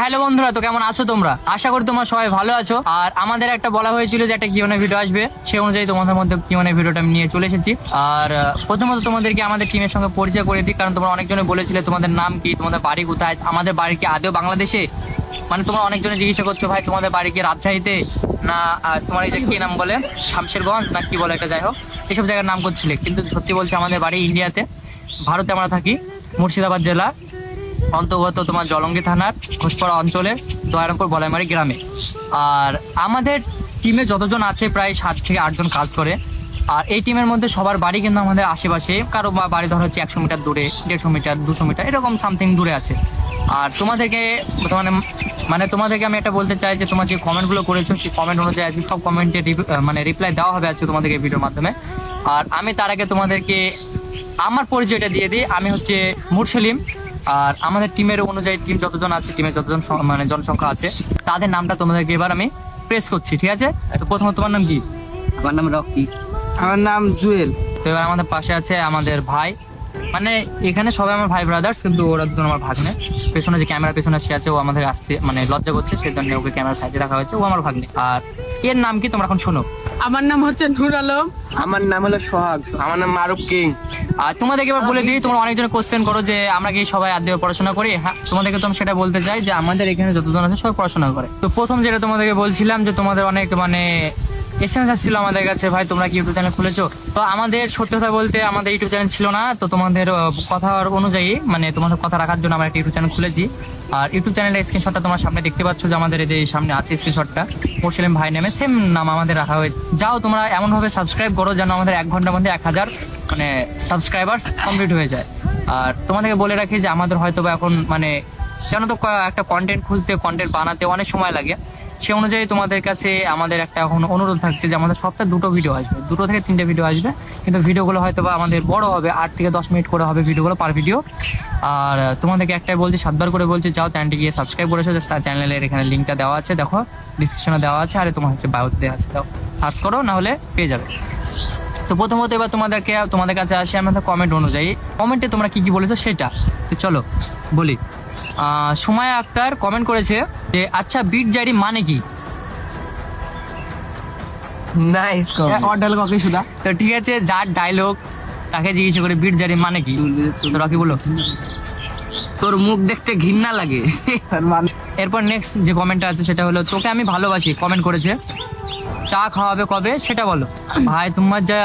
Hello বন্ধুরা, তো কেমন আছো তোমরা? আশা করি তোমরা সবাই ভালো আছো। আর আমাদের একটা বলা হয়েছিল যে একটা কিউএনএ ভিডিও আসবে, সেই অনুযায়ী তোমাদের মধ্যে কিউএনএ ভিডিওটা আমি নিয়ে চলে এসেছি। আর প্রথমত তোমাদেরকে আমাদের টিমের সঙ্গে পরিচয় করে দিই, কারণ তোমরা অনেকজনে বলেছিলে তোমাদের নাম কি, তোমাদের বাড়ি কোথায়। আমাদের বাড়ি কি আদৌ বাংলাদেশে? মানে তোমরা অনেকজনে জিজ্ঞাসা করছো ভাই তোমাদের বাড়ি কি রাজশাহীতে, না তোমার এই যে কি নাম বলে শামশেরগঞ্জ না কি বলে একটা, যাই হোক এইসব জায়গার নাম করছিলে। কিন্তু সত্যি বলছে আমাদের বাড়ি ইন্ডিয়াতে, ভারতে আমরা থাকি, মুর্শিদাবাদ জেলা অন্তর্গত তোমার জলঙ্গি থানার ঘোষপাড়া অঞ্চলের দয়ারামপুর বলাইমারি গ্রামে। আর আমাদের টিমে যতজন আছে প্রায় 7 থেকে 8 জন কাজ করে। আর এই টিমের মধ্যে সবার বাড়ি কিন্তু আমাদের আশেপাশে, কারো বা বাড়ি ধরা হচ্ছে 100 মিটার দূরে, 150 মিটার, 200 মিটার এরকম সামথিং দূরে আছে। আর তোমাদেরকে তোমাদেরকে আমি একটা বলতে চাই যে তোমার যে কমেন্টগুলো করেছো সেই কমেন্ট অনুযায়ী আজকে সব কমেন্টে রিপ্লাই দেওয়া হবে আজকে তোমাদেরকে ভিডিওর মাধ্যমে। আর আমি তার আগে তোমাদেরকে আমার পরিচয়টা দিয়ে দিই। আমি হচ্ছে মুরসেলিম। আর আমাদের টিমের অনুযায়ী টিম যতজন আছে, টিমের যতজন জনসংখ্যা আছে তাদের নামটা তোমাদেরকে এবার আমি প্রেস করছি, ঠিক আছে? তো প্রথমত তোমার নাম কি? আমার নাম রকি। আমার নাম জুয়েল। তো এবার আমাদের পাশে আছে আমাদের ভাই, মানে এখানে সবাই আমার ভাই ব্রাদার্স, কিন্তু ওরা দুজন আমার ভাগ্নে। পেছনে যে ক্যামেরার পেছনে সে আছে ও আমাদের আসতে লজ্জা করছে, সেই জন্য ওকে ক্যামেরার সাইডে রাখা হয়েছে, ও আমার ভাগ্নে। আর এর নাম কি তোমরা এখন শোনো। আমার নাম হচ্ছে নূর আলম। আমার নাম হলো সোহাগ। আমার নাম মারুফ কিং। আর তোমাদেরকে এবার বলে দিই, তোমরা অনেকজন কোশ্চেন করো যে আমরা কি সবাই আদৌ পড়াশোনা করি। হ্যাঁ, তোমাদেরকে তো আমি সেটা বলতে চাই যে আমাদের এখানে যতজন আছে সবাই পড়াশোনা করে। তো প্রথম যেটা তোমাদেরকে বলছিলাম যে তোমাদের অনেক এসএমএস আসছিল আমাদের কাছে, ভাই তোমরা কি ইউটিউব চ্যানেল খুলেছো? তো আমাদের সত্যি কথা বলতে আমাদের ইউটিউব চ্যানেল ছিল না। তো তোমাদের কথার অনুযায়ী তোমাদের কথা রাখার জন্য আমরা একটা ইউটিউব চ্যানেল খুলেছি। আর ইউটিউব চ্যানেলের স্ক্রিনশটটা তোমার সামনে দেখতে পাচ্ছ, যে আমাদের এই যে সামনে আছে স্ক্রিনশটটা, মুরসেলিম ভাই নামে সেম নাম আমাদের রাখা হয়েছে। যাও তোমরা এমন ভাবে সাবস্ক্রাইব করো যেন আমাদের 1 ঘন্টার মধ্যে 1000 সাবস্ক্রাইবার্স কমপ্লিট হয়ে যায়। আর তোমাদেরকে বলে রাখি যে আমাদের হয়তো বা এখন জানো তো একটা কন্টেন্ট খুঁজতে, কন্টেন্ট বানাতে অনেক সময় লাগে। সে অনুযায়ী তোমাদের কাছে আমাদের একটা এখন অনুরোধ থাকছে যে আমাদের সপ্তাহে 2টো ভিডিও আসবে, 2 থেকে 3টে ভিডিও আসবে। কিন্তু ভিডিওগুলো হয়তো বা আমাদের বড় হবে, 8 থেকে 10 মিনিট করে হবে ভিডিওগুলো পার ভিডিও। আর তোমাদেরকে একটাই বলছি, 7বার করে বলছি, যাও চ্যানেলটি গিয়ে সাবস্ক্রাইব করেছো, চ্যানেলের এখানে লিঙ্কটা দেওয়া আছে, দেখো ডিসক্রিপশনে দেওয়া আছে, আর তোমার হচ্ছে বায়োতে দেওয়া আছে, দাও সার্চ করো, না হলে পেয়ে যাবে। তো প্রথমত এবার তোমাদের কাছে আসি আমাদের কমেন্ট অনুযায়ী। কমেন্টে তোমরা কি কি বলেছো সেটা তো চলো বলি। সুমায়া আক্তার কমেন্ট করেছে যে আচ্ছা বিট জারি মানে কি? নাইস ডায়লগ ওকে সুদা। তো ঠিক আছে, যার ডায়লগ তাকে জিজ্ঞেস করে বিট জারি মানে কি। তো রকি বলো। তোর মুখ দেখতে ঘৃণা লাগে। এরপর নেক্সট যে কমেন্টটা আছে সেটা হলো তোকে আমি ভালোবাসি, কমেন্ট করেছে। চা খাওয়াবে কবে সেটা বলো। ভাই তোমার যা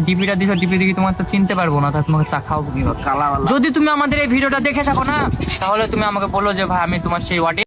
ডিপিটা দিছো, ডিপি দেখি তোমার তো চিনতে পারবো না, তাহলে তোমাকে চা খাওয়াবো কিভাবে? যদি তুমি আমাদের এই ভিডিওটা দেখে থাকো না, তাহলে তুমি আমাকে বলো যে ভাই আমি তোমার সেই ওয়ার্ডে